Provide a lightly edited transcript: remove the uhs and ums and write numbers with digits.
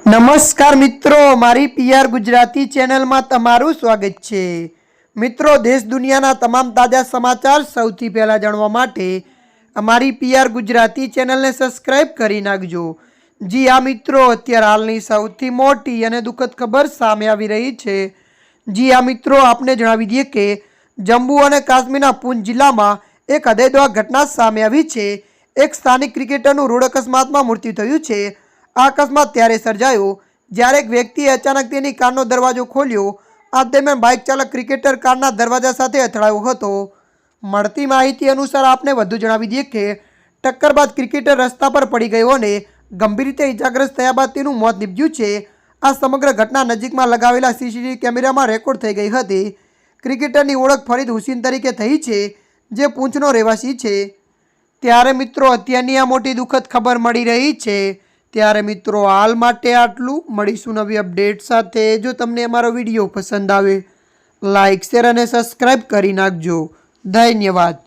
નમસ્કાર મિત્રો, મારી પીઆર ગુજરાતી ચેનલમાં તમારું સ્વાગત છે। મિત્રો, દેશ દુનિયાના તમામ તાજા સમાચાર સૌથી પહેલાં જાણવા માટે અમારી પીઆર ગુજરાતી ચેનલને સબસ્ક્રાઇબ કરી નાખજો। જી આ મિત્રો, અત્યારે હાલની સૌથી મોટી અને દુઃખદ ખબર સામે આવી રહી છે। જી આ મિત્રો, આપને જણાવી દઈએ કે જમ્મુ અને કાશ્મીરના પૂંછ જિલ્લામાં એક હૃદયદ્વારક ઘટના સામે આવી છે। એક સ્થાનિક ક્રિકેટરનું રોડ અકસ્માતમાં મૃત્યુ થયું છે। આ અકસ્માત ત્યારે સર્જાયો જ્યારે એક વ્યક્તિએ અચાનક તેની કારનો દરવાજો ખોલ્યો। આ દરમિયાન બાઇક ચાલક ક્રિકેટર કારના દરવાજા સાથે અથડાયો હતો। મળતી માહિતી અનુસાર આપને વધુ જણાવી દઈએ કે ટક્કર બાદ ક્રિકેટર રસ્તા પર પડી ગયો અને ગંભીર રીતે ઇજાગ્રસ્ત થયા બાદ તેનું મોત નીપજ્યું છે। આ સમગ્ર ઘટના નજીકમાં લગાવેલા સીસીટીવી કેમેરામાં રેકોર્ડ થઈ ગઈ હતી। ક્રિકેટરની ઓળખ ફરીદ હુસૈન તરીકે થઈ છે, જે પૂંછનો રહેવાસી છે। ત્યારે મિત્રો, અત્યારની આ મોટી દુઃખદ ખબર મળી રહી છે। ત્યારે મિત્રો, હાલ માટે આટલું। મળીશું નવી અપડેટ સાથે। જો તમને અમારો વિડીયો પસંદ આવે, લાઇક, શેર અને સબસ્ક્રાઇબ કરી નાખજો। ધન્યવાદ।